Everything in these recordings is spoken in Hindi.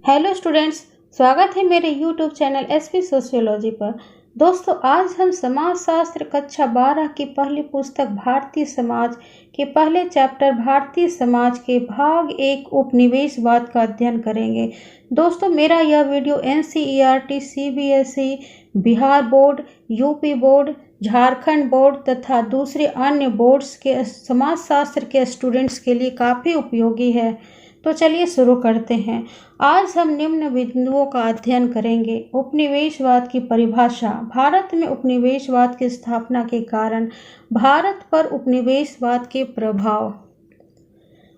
हेलो स्टूडेंट्स, स्वागत है मेरे यूट्यूब चैनल एसपी सोशियोलॉजी पर। दोस्तों, आज हम समाजशास्त्र कक्षा 12 की पहली पुस्तक भारतीय समाज के पहले चैप्टर भारतीय समाज के भाग 1 उपनिवेशवाद का अध्ययन करेंगे। दोस्तों, मेरा यह video NCERT, CBSE, Bihar board, UP board, Jharkhand board तथा दूसरे अन्य बोर्ड्स के समाजशास्त्र के स्टूडेंट्स के लिए काफ़ी उपयोगी है। तो चलिए शुरू करते हैं। आज हम निम्न बिंदुओं का अध्ययन करेंगे। उपनिवेशवाद की परिभाषा। भारत में उपनिवेशवाद की स्थापना के कारण भारत पर उपनिवेशवाद के प्रभाव।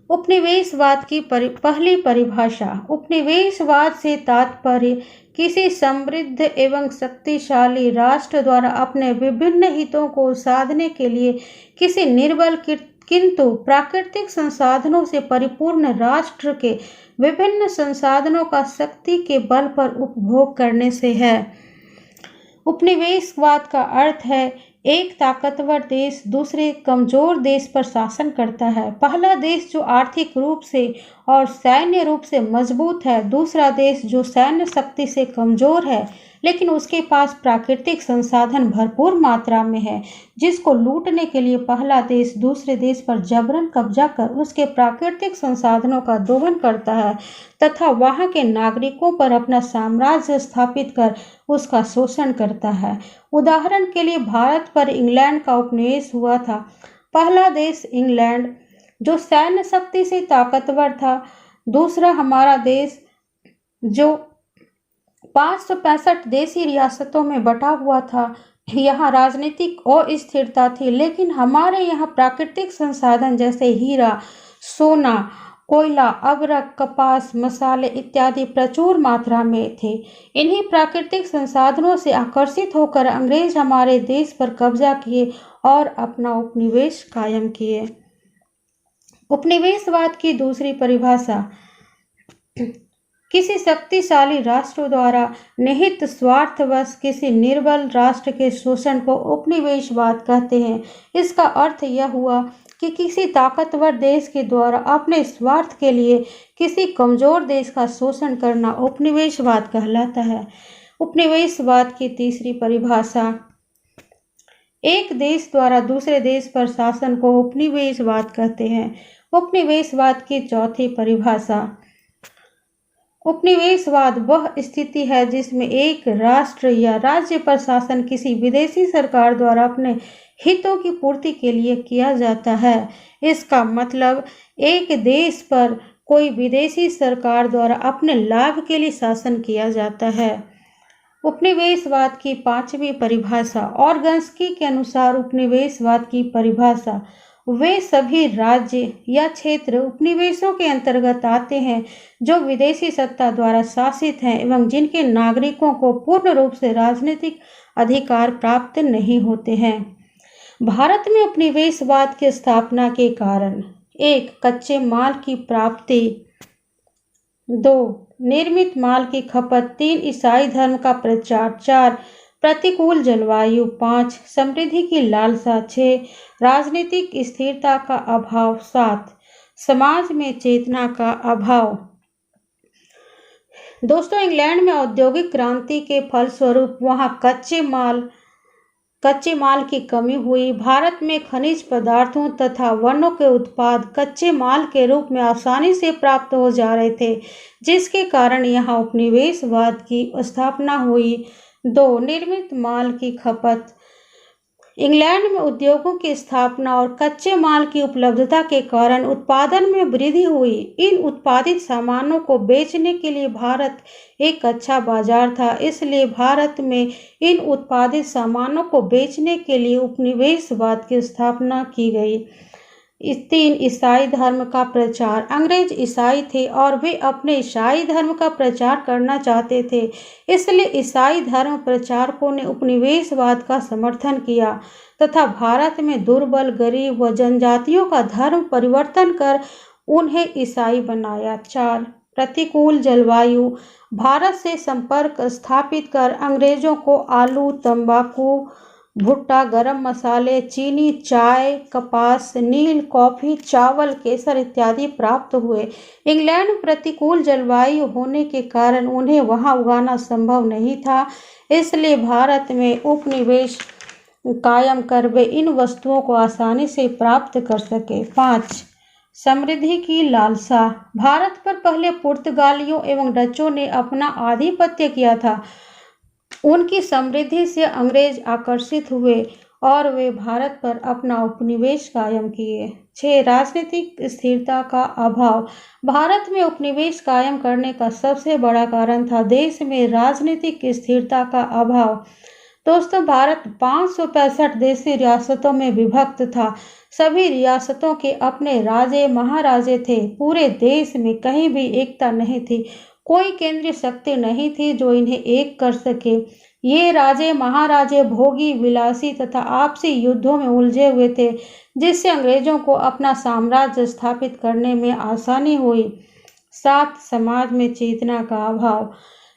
उपनिवेशवाद की पहली परिभाषा। उपनिवेशवाद से तात्पर्य किसी समृद्ध एवं शक्तिशाली राष्ट्र द्वारा अपने विभिन्न हितों को साधने के लिए किसी निर्बल किंतु प्राकृतिक संसाधनों से परिपूर्ण राष्ट्र के विभिन्न संसाधनों का शक्ति के बल पर उपभोग करने से है। उपनिवेशवाद का अर्थ है एक ताकतवर देश दूसरे कमजोर देश पर शासन करता है। पहला देश जो आर्थिक रूप से और सैन्य रूप से मजबूत है, दूसरा देश जो सैन्य शक्ति से कमजोर है लेकिन उसके पास प्राकृतिक संसाधन भरपूर मात्रा में है, जिसको लूटने के लिए पहला देश दूसरे देश पर जबरन कब्जा कर उसके प्राकृतिक संसाधनों का दोहन करता है तथा वहां के नागरिकों पर अपना साम्राज्य स्थापित कर उसका शोषण करता है। उदाहरण के लिए भारत पर इंग्लैंड का उपनिवेश हुआ था। पहला देश इंग्लैंड जो सैन्य शक्ति से ताकतवर था, दूसरा हमारा देश जो 565 देशी रियासतों में बटा हुआ था। यहाँ राजनीतिक अस्थिरता थी, लेकिन हमारे यहाँ प्राकृतिक संसाधन जैसे हीरा, सोना, कोयला, अबरक, कपास, मसाले इत्यादि प्रचुर मात्रा में थे। इन्हीं प्राकृतिक संसाधनों से आकर्षित होकर अंग्रेज हमारे देश पर कब्जा किए और अपना उपनिवेश कायम किए। उपनिवेशवाद की दूसरी परिभाषा। किसी शक्तिशाली राष्ट्र द्वारा निहित स्वार्थवश किसी निर्बल राष्ट्र के शोषण को उपनिवेशवाद कहते हैं। इसका अर्थ यह हुआ कि किसी ताकतवर देश के द्वारा अपने स्वार्थ के लिए किसी कमजोर देश का शोषण करना उपनिवेशवाद कहलाता है। उपनिवेशवाद की तीसरी परिभाषा। एक देश द्वारा दूसरे देश पर शासन को उपनिवेशवाद कहते हैं। उपनिवेशवाद की चौथी परिभाषा। उपनिवेशवाद वह स्थिति है जिसमें एक राष्ट्र या राज्य पर शासन किसी विदेशी सरकार द्वारा अपने हितों की पूर्ति के लिए किया जाता है। इसका मतलब एक देश पर कोई विदेशी सरकार द्वारा अपने लाभ के लिए शासन किया जाता है। उपनिवेशवाद की पांचवी परिभाषा। ऑर्गन्सकी के अनुसार उपनिवेशवाद की परिभाषा। वे सभी राज्य या क्षेत्र उपनिवेशों के अंतर्गत आते हैं जो विदेशी सत्ता द्वारा शासित हैं एवं जिनके नागरिकों को पूर्ण रूप से राजनीतिक अधिकार प्राप्त नहीं होते हैं। भारत में उपनिवेशवाद की स्थापना के कारण। 1. कच्चे माल की प्राप्ति। 2. निर्मित माल की खपत। 3. ईसाई धर्म का प्रचार। 4. प्रतिकूल जलवायु। 5. समृद्धि की लालसा। 6. राजनीतिक स्थिरता का अभाव। 7. समाज में चेतना का अभाव। दोस्तों, इंग्लैंड में औद्योगिक क्रांति के फलस्वरूप वहां कच्चे माल की कमी हुई। भारत में खनिज पदार्थों तथा वनों के उत्पाद कच्चे माल के रूप में आसानी से प्राप्त हो जा रहे थे, जिसके कारण यहाँ उपनिवेशवाद की स्थापना हुई। 2. निर्मित माल की खपत। इंग्लैंड में उद्योगों की स्थापना और कच्चे माल की उपलब्धता के कारण उत्पादन में वृद्धि हुई। इन उत्पादित सामानों को बेचने के लिए भारत एक अच्छा बाजार था, इसलिए भारत में इन उत्पादित सामानों को बेचने के लिए उपनिवेशवाद की स्थापना की गई। 3. ईसाई धर्म का प्रचार। अंग्रेज ईसाई थे और वे अपने ईसाई धर्म का प्रचार करना चाहते थे, इसलिए ईसाई धर्म प्रचारकों ने उपनिवेशवाद का समर्थन किया तथा भारत में दुर्बल, गरीब व जनजातियों का धर्म परिवर्तन कर उन्हें ईसाई बनाया। 4. प्रतिकूल जलवायु। भारत से संपर्क स्थापित कर अंग्रेजों को आलू, तंबाकू, भुट्टा, गरम मसाले, चीनी, चाय, कपास, नील कॉफी, चावल, केसर इत्यादि प्राप्त हुए। इंग्लैंड में प्रतिकूल जलवायु होने के कारण उन्हें वहां उगाना संभव नहीं था, इसलिए भारत में उपनिवेश कायम कर वे इन वस्तुओं को आसानी से प्राप्त कर सके। 5. समृद्धि की लालसा। भारत पर पहले पुर्तगालियों एवं डचों ने अपना आधिपत्य किया था। उनकी समृद्धि से अंग्रेज आकर्षित हुए और वे भारत पर अपना उपनिवेश कायम किए। 6. राजनीतिक स्थिरता का अभाव। भारत में उपनिवेश कायम करने का सबसे बड़ा कारण था देश में राजनीतिक स्थिरता का अभाव। दोस्तों, भारत 565 देशी रियासतों में विभक्त था। सभी रियासतों के अपने राजे महाराजे थे। पूरे देश में कहीं भी एकता नहीं थी। कोई केंद्रीय शक्ति नहीं थी जो इन्हें एक कर सके। ये राजे महाराजे भोगी, विलासी तथा आपसी युद्धों में उलझे हुए थे, जिससे अंग्रेजों को अपना साम्राज्य स्थापित करने में आसानी हुई। 7. समाज में चेतना का अभाव।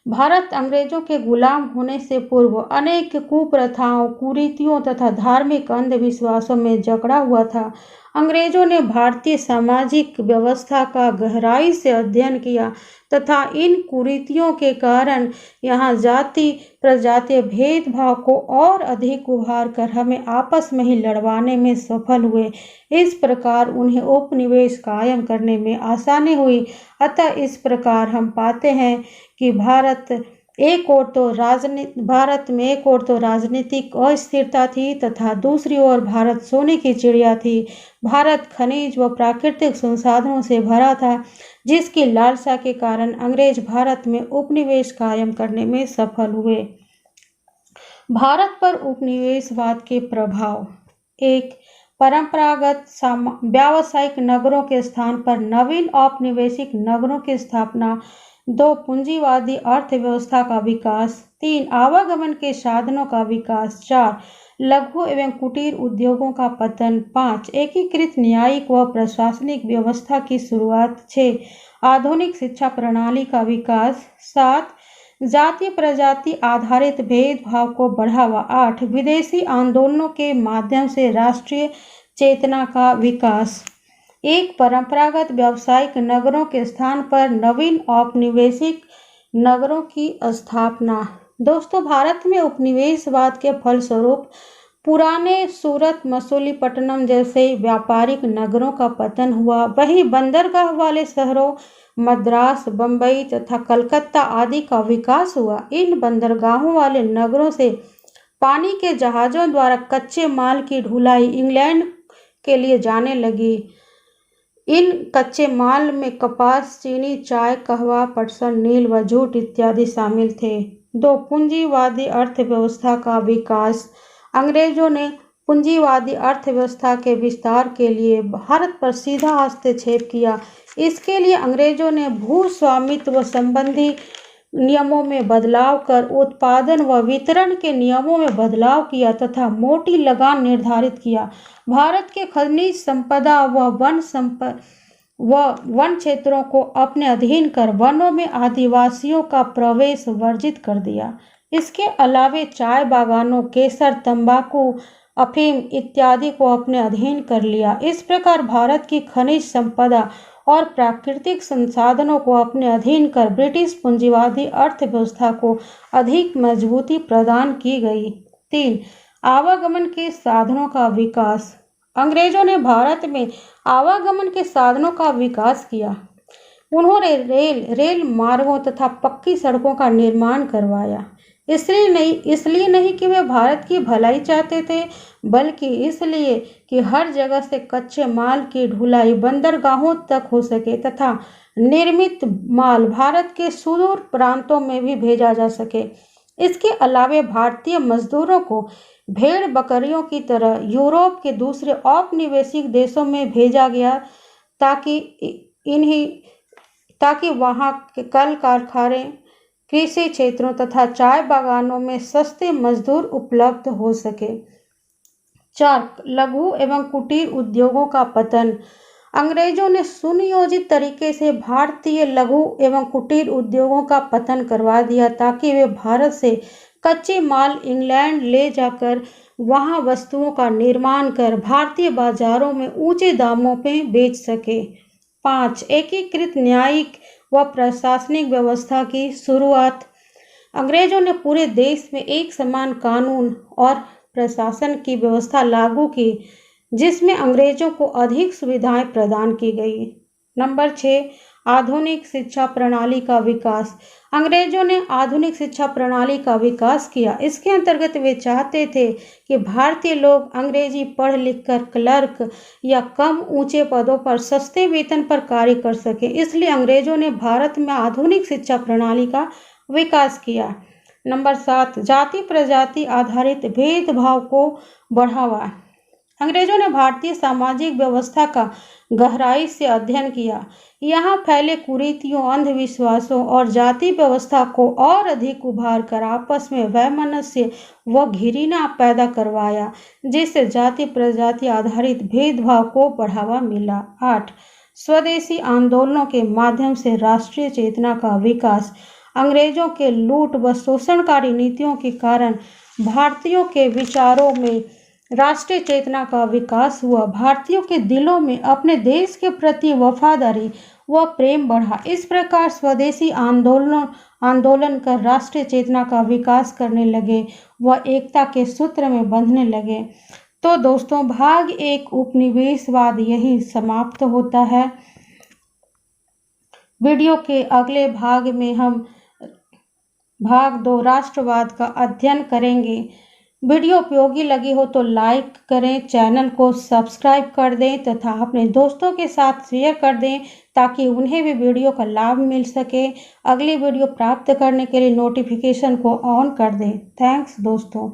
भारत अंग्रेजों के गुलाम होने से पूर्व अनेक कुप्रथाओं, कुरीतियों तथा धार्मिक अंधविश्वासों में जकड़ा हुआ था। अंग्रेजों ने भारतीय सामाजिक व्यवस्था का गहराई से अध्ययन किया तथा इन कुरीतियों के कारण यहाँ जाति प्रजातीय भेदभाव को और अधिक उभार कर हमें आपस में ही लड़वाने में सफल हुए। इस प्रकार उन्हें उपनिवेश कायम करने में आसानी हुई। अतः इस प्रकार हम पाते हैं कि भारत में एक ओर तो राजनीतिक अस्थिरता थी तथा दूसरी ओर भारत सोने की चिड़िया थी। भारत खनिज व प्राकृतिक संसाधनों से भरा था, जिसकी लालसा के कारण अंग्रेज भारत में उपनिवेश कायम करने में सफल हुए। भारत पर उपनिवेशवाद के प्रभाव। 1. परंपरागत व्यावसायिक नगरों के स्थान पर नवीन औपनिवेशिक नगरों की स्थापना। 2. पूंजीवादी अर्थव्यवस्था का विकास। 3. आवागमन के साधनों का विकास। 4. लघु एवं कुटीर उद्योगों का पतन। 5. एकीकृत न्यायिक व प्रशासनिक व्यवस्था की शुरुआत। 6. आधुनिक शिक्षा प्रणाली का विकास। 7. जाति प्रजाति आधारित भेदभाव को बढ़ावा। 8. विदेशी आंदोलनों के माध्यम से राष्ट्रीय चेतना का विकास। 1. परंपरागत व्यावसायिक नगरों के स्थान पर नवीन औपनिवेशिक नगरों की स्थापना। दोस्तों, भारत में उपनिवेशवाद के फलस्वरूप पुराने सूरत, मसूलीपट्टनम जैसे व्यापारिक नगरों का पतन हुआ। वहीं बंदरगाह वाले शहरों मद्रास, बम्बई तथा कलकत्ता आदि का विकास हुआ। इन बंदरगाहों वाले नगरों से पानी के जहाज़ों द्वारा कच्चे माल की ढुलाई इंग्लैंड के लिए जाने लगी। इन कच्चे माल में कपास, चीनी, चाय, कहवा, पटसन, नील व जूट इत्यादि शामिल थे। 2. पूंजीवादी अर्थव्यवस्था का विकास। अंग्रेजों ने पूंजीवादी अर्थव्यवस्था के विस्तार के लिए भारत पर सीधा हस्तक्षेप किया। इसके लिए अंग्रेजों ने भू स्वामित्व संबंधी नियमों में बदलाव कर उत्पादन व वितरण के नियमों में बदलाव किया तथा मोटी लगान निर्धारित किया। भारत के खनिज संपदा व वन क्षेत्रों को अपने अधीन कर वनों में आदिवासियों का प्रवेश वर्जित कर दिया। इसके अलावे चाय बागानों, केसर, तंबाकू, अफीम इत्यादि को अपने अधीन कर लिया। इस प्रकार भारत की खनिज संपदा और प्राकृतिक संसाधनों को अपने अधीन कर ब्रिटिश पूंजीवादी अर्थव्यवस्था को अधिक मजबूती प्रदान की गई। 3. आवागमन के साधनों का विकास। अंग्रेजों ने भारत में आवागमन के साधनों का विकास किया। उन्होंने रेल मार्गों तथा पक्की सड़कों का निर्माण करवाया। इसलिए नहीं कि वे भारत की भलाई चाहते थे, बल्कि इसलिए कि हर जगह से कच्चे माल की ढुलाई बंदरगाहों तक हो सके तथा निर्मित माल भारत के सुदूर प्रांतों में भी भेजा जा सके। इसके अलावे भारतीय मजदूरों को भेड़ बकरियों की तरह यूरोप के दूसरे औपनिवेशिक देशों में भेजा गया ताकि वहां के कल कारखाने, कृषि क्षेत्रों तथा चाय बागानों में सस्ते मजदूर उपलब्ध हो सके। 4. लघु एवं कुटीर उद्योगों का पतन। अंग्रेजों ने सुनियोजित तरीके से भारतीय लघु एवं कुटीर उद्योगों का पतन करवा दिया ताकि वे भारत से कच्चे माल इंग्लैंड ले जाकर वहां वस्तुओं का निर्माण कर भारतीय बाजारों में ऊंचे दामों में बेच सके। 5. एकीकृत न्यायिक व प्रशासनिक व्यवस्था की शुरुआत। अंग्रेजों ने पूरे देश में एक समान कानून और प्रशासन की व्यवस्था लागू की, जिसमें अंग्रेजों को अधिक सुविधाएं प्रदान की गई। नंबर 6. आधुनिक शिक्षा प्रणाली का विकास। अंग्रेजों ने आधुनिक शिक्षा प्रणाली का विकास किया। इसके अंतर्गत वे चाहते थे कि भारतीय लोग अंग्रेजी पढ़ लिखकर क्लर्क या कम ऊंचे पदों पर सस्ते वेतन पर कार्य कर सके। इसलिए अंग्रेजों ने भारत में आधुनिक शिक्षा प्रणाली का विकास किया। नंबर 7. जाति प्रजाति आधारित भेदभाव को बढ़ावा। अंग्रेजों ने भारतीय सामाजिक व्यवस्था का गहराई से अध्ययन किया। यहाँ फैले कुरीतियों, अंधविश्वासों और जाति व्यवस्था को और अधिक उभार कर आपस में वैमनस्य व घृणा पैदा करवाया, जिससे जाति प्रजाति आधारित भेदभाव को बढ़ावा मिला। 8. स्वदेशी आंदोलनों के माध्यम से राष्ट्रीय चेतना का विकास। अंग्रेजों के लूट व शोषणकारी नीतियों के कारण भारतीयों के विचारों में राष्ट्रीय चेतना का विकास हुआ। भारतीयों के दिलों में अपने देश के प्रति वफादारी व प्रेम बढ़ा। इस प्रकार स्वदेशी आंदोलन कर राष्ट्रीय चेतना का विकास करने लगे व एकता के सूत्र में बंधने लगे। तो दोस्तों, भाग 1 उपनिवेशवाद यही समाप्त होता है। वीडियो के अगले भाग में हम भाग 2 राष्ट्रवाद का अध्ययन करेंगे। वीडियो उपयोगी लगी हो तो लाइक करें, चैनल को सब्सक्राइब कर दें तथा अपने दोस्तों के साथ शेयर कर दें ताकि उन्हें भी वीडियो का लाभ मिल सके। अगली वीडियो प्राप्त करने के लिए नोटिफिकेशन को ऑन कर दें। थैंक्स दोस्तों।